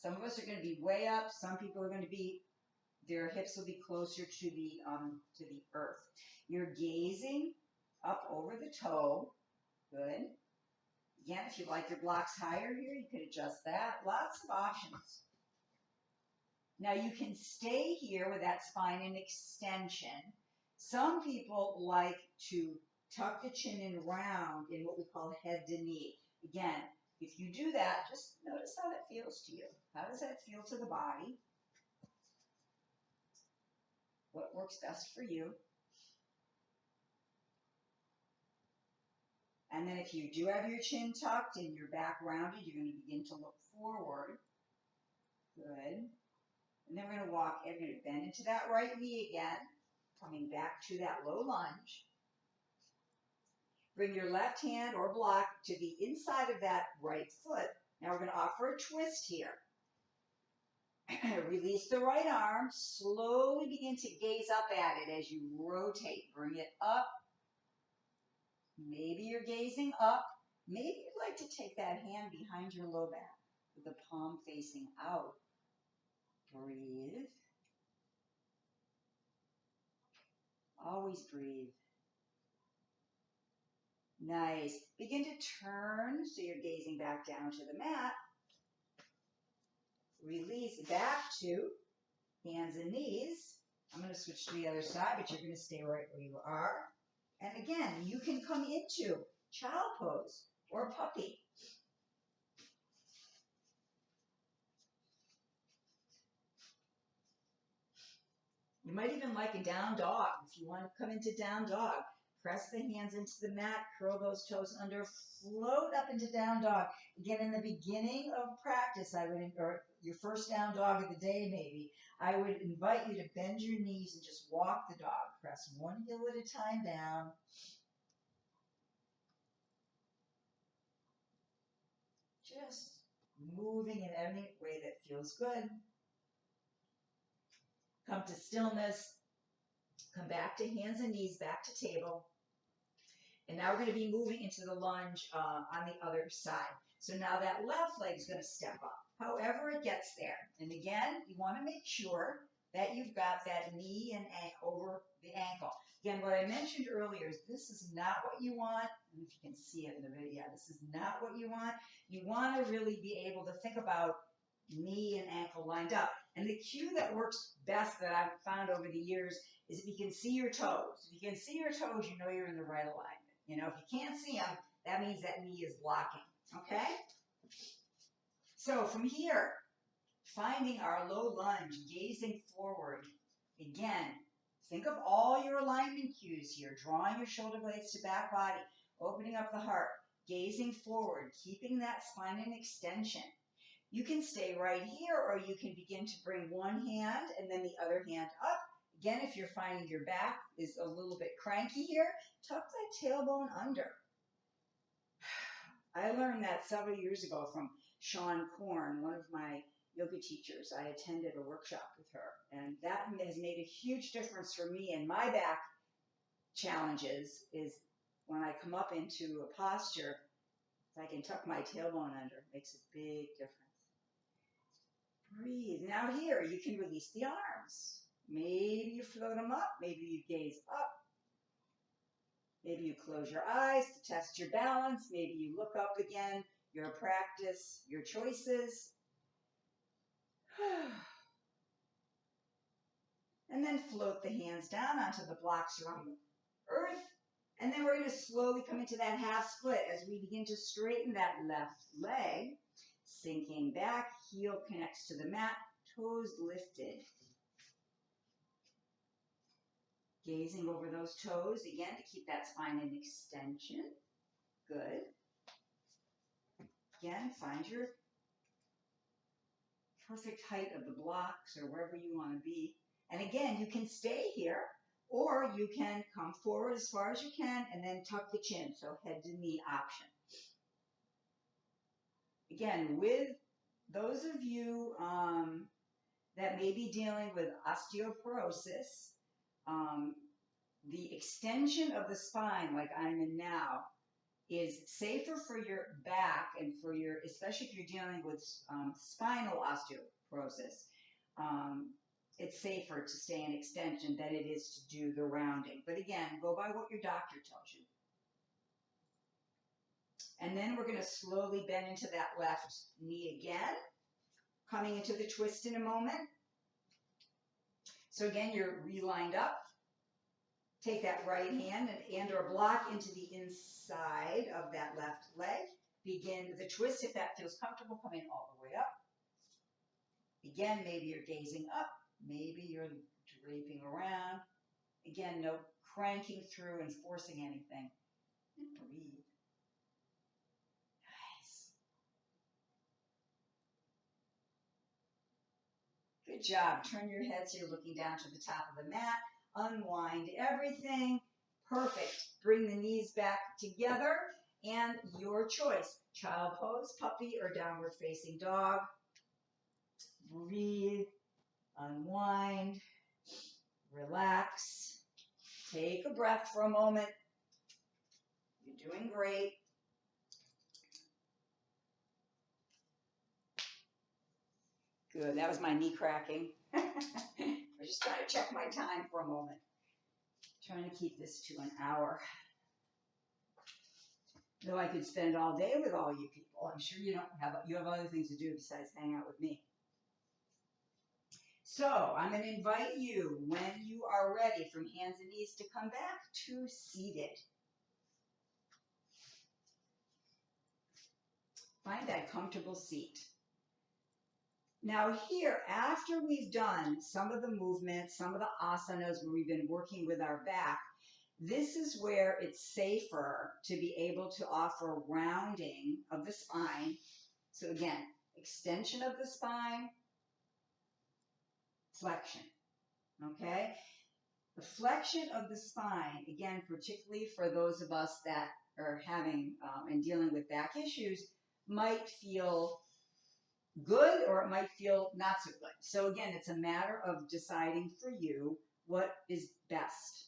Some of us are going to be way up. Some people are going to be, their hips will be closer to the earth. You're gazing up over the toe. Good. Again, if you like your blocks higher here, you could adjust that. Lots of options. Now you can stay here with that spine in extension. Some people like to tuck the chin in round in what we call head to knee. Again, if you do that, just notice how that feels to you. How does that feel to the body? What works best for you? And then if you do have your chin tucked and your back rounded, you're going to begin to look forward. Good. And then we're going to walk, and we're going to bend into that right knee again, coming back to that low lunge. Bring your left hand or block to the inside of that right foot. Now we're going to offer a twist here. Release the right arm. Slowly begin to gaze up at it as you rotate. Bring it up. Maybe you're gazing up. Maybe you'd like to take that hand behind your low back with the palm facing out. Breathe. Always breathe. Nice. Begin to turn so you're gazing back down to the mat. Release back to hands and knees. I'm going to switch to the other side, but you're going to stay right where you are. And again, you can come into child pose or puppy. You might even like a down dog. If you want to come into down dog, press the hands into the mat, curl those toes under, float up into down dog. Again, in the beginning of practice, or your first down dog of the day maybe, I would invite you to bend your knees and just walk the dog. Press one heel at a time down. Just moving in any way that feels good. Come to stillness. Come back to hands and knees, back to table. And now we're going to be moving into the lunge on the other side. So now that left leg is going to step up, however it gets there. And again, you want to make sure that you've got that knee and over the ankle. Again, what I mentioned earlier is this is not what you want. And if you can see it in the video, this is not what you want. You want to really be able to think about knee and ankle lined up. And the cue that works best that I've found over the years is if you can see your toes. If you can see your toes, you know you're in the right alignment. You know, if you can't see them, that means that knee is blocking. Okay? So from here, finding our low lunge, gazing forward. Again, think of all your alignment cues here. Drawing your shoulder blades to back body, opening up the heart, gazing forward, keeping that spine in extension. You can stay right here, or you can begin to bring one hand and then the other hand up. Again, if you're finding your back is a little bit cranky here, tuck that tailbone under. I learned that several years ago from Sean Korn, one of my yoga teachers. I attended a workshop with her, and that has made a huge difference for me in my back challenges is when I come up into a posture, if I can tuck my tailbone under, it makes a big difference. Breathe. Now here, you can release the arms. Maybe you float them up. Maybe you gaze up. Maybe you close your eyes to test your balance. Maybe you look up again. Your practice, your choices. And then float the hands down onto the blocks around the earth. And then we're going to slowly come into that half split as we begin to straighten that left leg. Sinking back, heel connects to the mat, toes lifted. Gazing over those toes, again, to keep that spine in extension. Good. Again, find your perfect height of the blocks or wherever you want to be. And again, you can stay here, or you can come forward as far as you can and then tuck the chin, so head to knee option. Again, with those of you that may be dealing with osteoporosis, the extension of the spine, like I'm in now, is safer for your back and for your, especially if you're dealing with spinal osteoporosis. It's safer to stay in extension than it is to do the rounding. But again, go by what your doctor tells you. And then we're going to slowly bend into that left knee again, coming into the twist in a moment. So again, you're relined up. Take that right hand and or block into the inside of that left leg. Begin the twist if that feels comfortable, coming all the way up. Again, maybe you're gazing up. Maybe you're draping around. Again, no cranking through and forcing anything. And breathe. Nice. Good job. Turn your head so you're looking down to the top of the mat. Unwind everything. Perfect. Bring the knees back together. And your choice. Child pose, puppy, or downward facing dog. Breathe. Unwind. Relax. Take a breath for a moment. You're doing great. Good. That was my knee cracking. I was just trying to check my time for a moment. Trying to keep this to an hour. Though I could spend all day with all you people. I'm sure you have other things to do besides hang out with me. So I'm going to invite you, when you are ready, from hands and knees to come back to seated. Find that comfortable seat. Now here, after we've done some of the movements, some of the asanas where we've been working with our back, this is where it's safer to be able to offer rounding of the spine. So again, extension of the spine, flexion, okay? The flexion of the spine, again, particularly for those of us that are having and dealing with back issues, might feel good or it might feel not so good. So again, it's a matter of deciding for you what is best.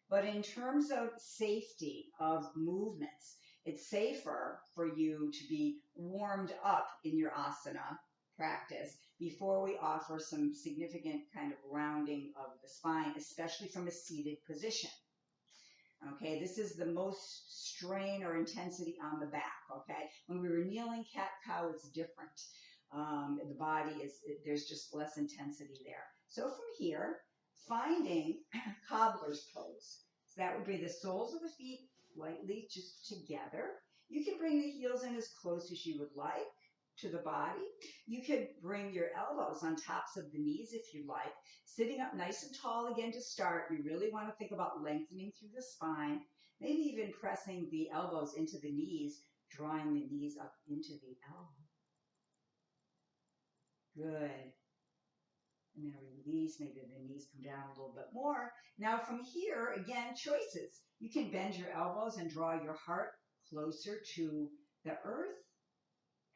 But in terms of safety of movements, it's safer for you to be warmed up in your asana practice before we offer some significant kind of rounding of the spine, especially from a seated position. Okay, this is the most strain or intensity on the back, okay? When we were kneeling cat-cow, it's different. The body there's just less intensity there. So from here, finding cobbler's pose. So that would be the soles of the feet lightly just together. You can bring the heels in as close as you would like to the body. You could bring your elbows on tops of the knees if you like. Sitting up nice and tall again to start. You really want to think about lengthening through the spine. Maybe even pressing the elbows into the knees, drawing the knees up into the elbow. Good. And then release, maybe the knees come down a little bit more. Now from here, again, choices. You can bend your elbows and draw your heart closer to the earth.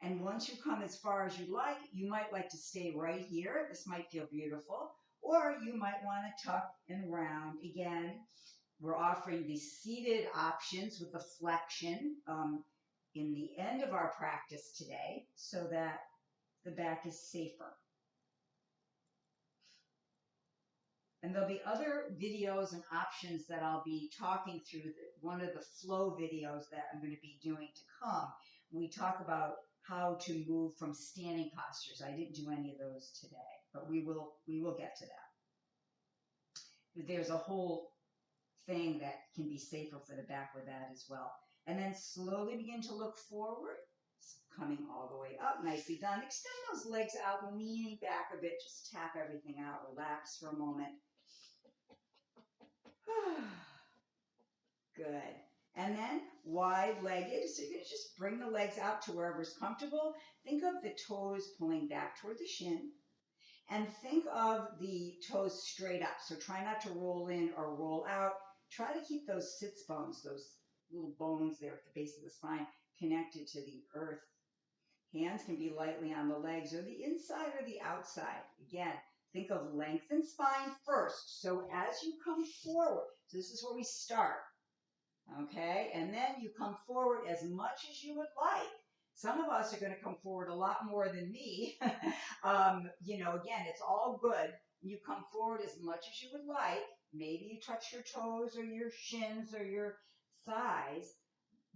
And once you come as far as you like, you might like to stay right here. This might feel beautiful. Or you might want to tuck and round. Again, we're offering the seated options with the flexion in the end of our practice today so that the back is safer. And there'll be other videos and options that I'll be talking through, one of the flow videos that I'm going to be doing to come. We talk about how to move from standing postures. I didn't do any of those today, but we will get to that. There's a whole thing that can be safer for the back with that as well. And then slowly begin to look forward, coming all the way up. Nicely done. Extend those legs out, leaning back a bit. Just tap everything out. Relax for a moment. Good. And then wide-legged. So you're going to just bring the legs out to wherever's comfortable. Think of the toes pulling back toward the shin. And think of the toes straight up. So try not to roll in or roll out. Try to keep those sits bones, those little bones there at the base of the spine, connected to the earth. Hands can be lightly on the legs or the inside or the outside. Again, think of length and spine first. So as you come forward, so this is where we start. Okay, and then you come forward as much as you would like. Some of us are going to come forward a lot more than me. Again, it's all good. You come forward as much as you would like. Maybe you touch your toes or your shins or your thighs.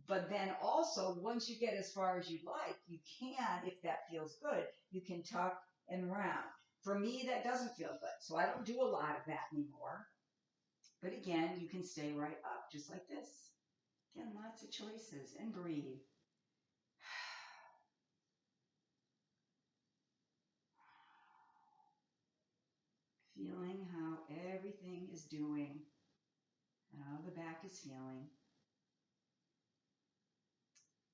But then also, once you get as far as you'd like, you can, if that feels good, you can tuck and round. For me, that doesn't feel good, so I don't do a lot of that anymore. But again, you can stay right up, just like this. Again, lots of choices, and breathe. Feeling how everything is doing, how the back is feeling.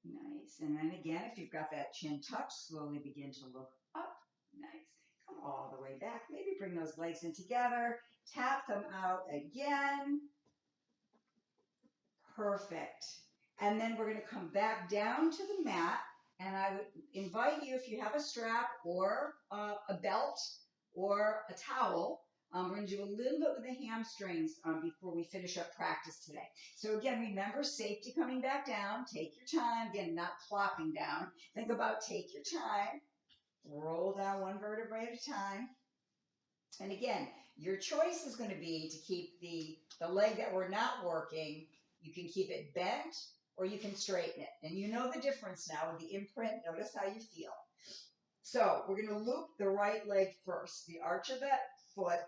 Nice. And then again, if you've got that chin tucked, slowly begin to look up. Nice. Come all the way back. Maybe bring those legs in together. Tap them out again. Perfect. And then we're going to come back down to the mat. And I would invite you, if you have a strap or a belt or a towel, we're going to do a little bit with the hamstrings before we finish up practice today. So again, remember safety coming back down. Take your time. Again, not plopping down. Think about take your time. Roll down one vertebrae at a time. And again, your choice is going to be to keep the leg that we're not working. You can keep it bent or you can straighten it. And you know the difference now with the imprint. Notice how you feel. So we're going to loop the right leg first, the arch of that foot.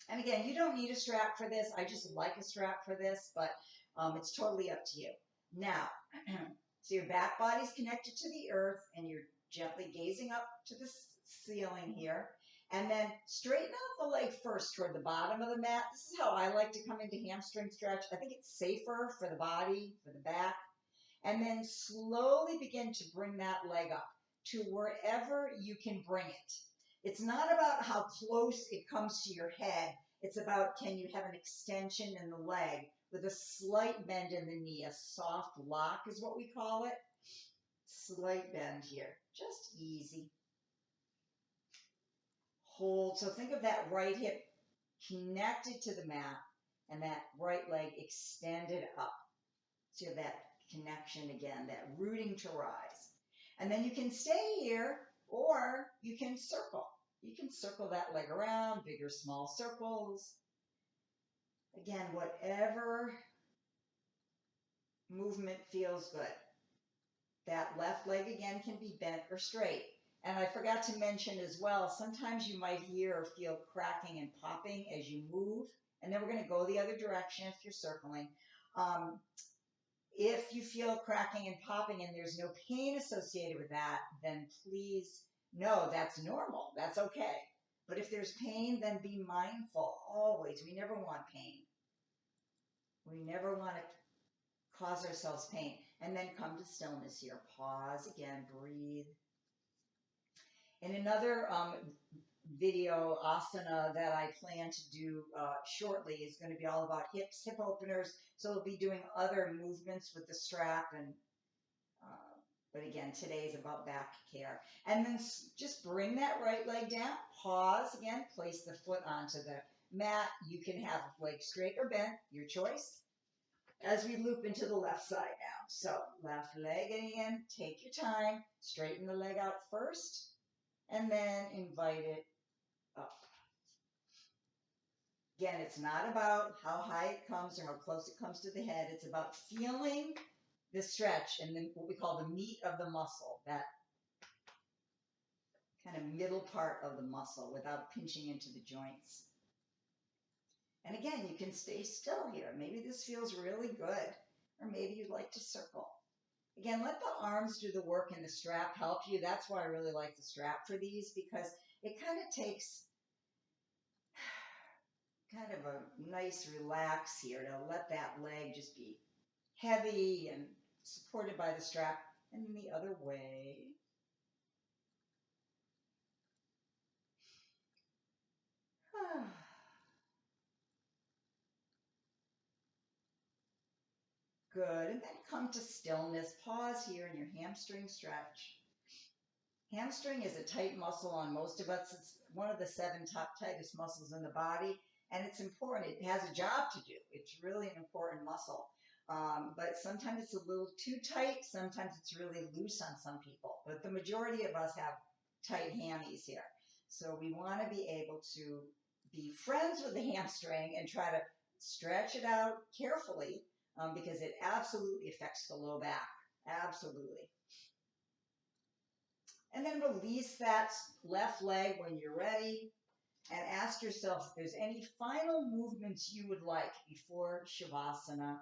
And again, you don't need a strap for this. I just like a strap for this, but it's totally up to you. Now, so your back body's connected to the earth and you're gently gazing up to the ceiling here. And then straighten out the leg first toward the bottom of the mat. This is how I like to come into hamstring stretch. I think it's safer for the body, for the back. And then slowly begin to bring that leg up to wherever you can bring it. It's not about how close it comes to your head. It's about, can you have an extension in the leg with a slight bend in the knee, a soft lock is what we call it. Slight bend here, just easy. Hold, so think of that right hip connected to the mat and that right leg extended up. So you have that connection again, that rooting to rise. And then you can stay here or you can circle. You can circle that leg around, bigger, small circles. Again, whatever movement feels good. That left leg again can be bent or straight. And I forgot to mention as well, sometimes you might hear or feel cracking and popping as you move. And then we're going to go the other direction if you're circling. If you feel cracking and popping and there's no pain associated with that, then please know that's normal. That's okay. But if there's pain, then be mindful always. We never want pain. We never want to cause ourselves pain. And then come to stillness here. Pause again, breathe. In another video, asana, that I plan to do shortly is going to be all about hips, hip openers. So we'll be doing other movements with the strap. But again, today is about back care. And then just bring that right leg down. Pause again. Place the foot onto the mat. You can have leg straight or bent, your choice. As we loop into the left side now. So left leg again, take your time, straighten the leg out first, and then invite it up. Again, it's not about how high it comes or how close it comes to the head. It's about feeling the stretch and then what we call the meat of the muscle, that kind of middle part of the muscle without pinching into the joints. And again, you can stay still here. Maybe this feels really good, or maybe you'd like to circle. Again, let the arms do the work and the strap help you. That's why I really like the strap for these, because it kind of takes kind of a nice relax here to let that leg just be heavy and supported by the strap, and then the other way. Good. And then come to stillness. Pause here in your hamstring stretch. Hamstring is a tight muscle on most of us. It's one of the 7 top tightest muscles in the body, and it's important. It has a job to do. It's really an important muscle. But sometimes it's a little too tight. Sometimes it's really loose on some people. But the majority of us have tight hammies here. So we want to be able to be friends with the hamstring and try to stretch it out carefully because it absolutely affects the low back. Absolutely. And then release that left leg when you're ready and ask yourself if there's any final movements you would like before Shavasana.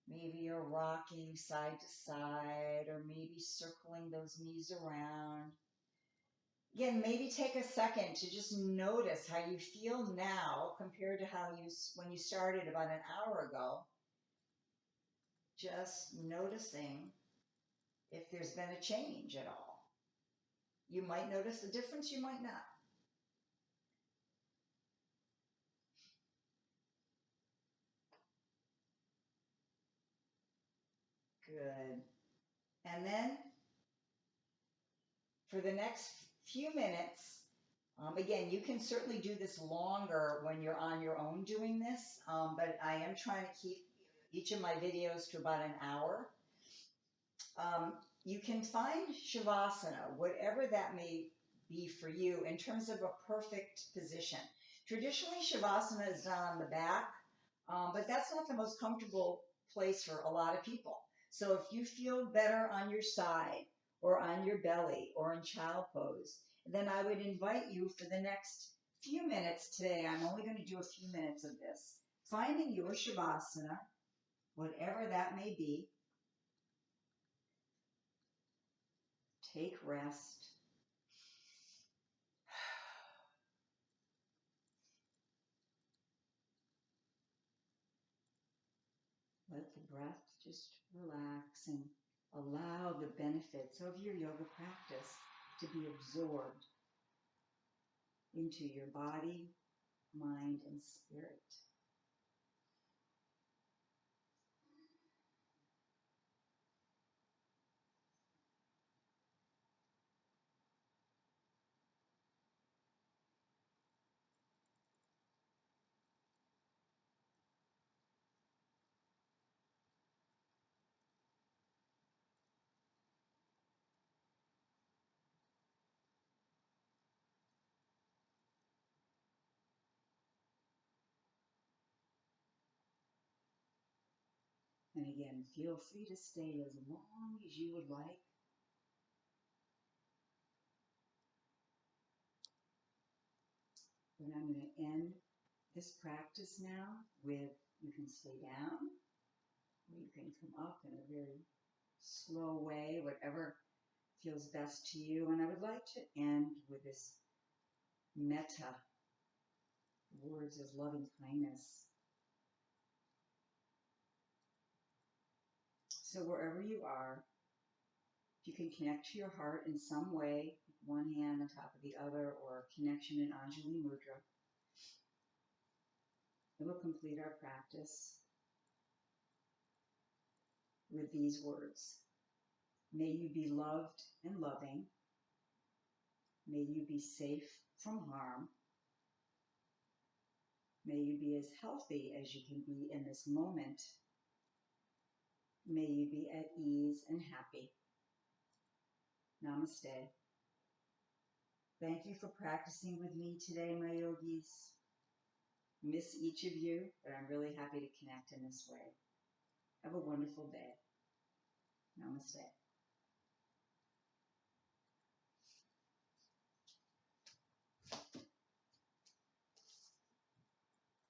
Maybe you're rocking side to side or maybe circling those knees around. Again, maybe take a second to just notice how you feel now compared to how when you started about an hour ago. Just noticing if there's been a change at all. You might notice a difference, you might not. Good. And then for the next few minutes, again, you can certainly do this longer when you're on your own doing this, but I am trying to keep each of my videos to about an hour. You can find Shavasana, whatever that may be for you, in terms of a perfect position. Traditionally, Shavasana is done on the back, but that's not the most comfortable place for a lot of people. So if you feel better on your side or on your belly or in child pose, then I would invite you for the next few minutes today. I'm only going to do a few minutes of this. Finding your Shavasana, whatever that may be. Take rest. Let the breath just relax and allow the benefits of your yoga practice to be absorbed into your body, mind, and spirit. And again, feel free to stay as long as you would like. But I'm going to end this practice now with, you can stay down, or you can come up in a very slow way, whatever feels best to you. And I would like to end with this metta, words of loving kindness. So wherever you are, if you can connect to your heart in some way, one hand on top of the other, or connection in Anjali Mudra, then we'll complete our practice with these words. May you be loved and loving. May you be safe from harm. May you be as healthy as you can be in this moment. May you be at ease and happy. Namaste. Thank you for practicing with me today, my yogis. Miss each of you, but I'm really happy to connect in this way. Have a wonderful day. Namaste.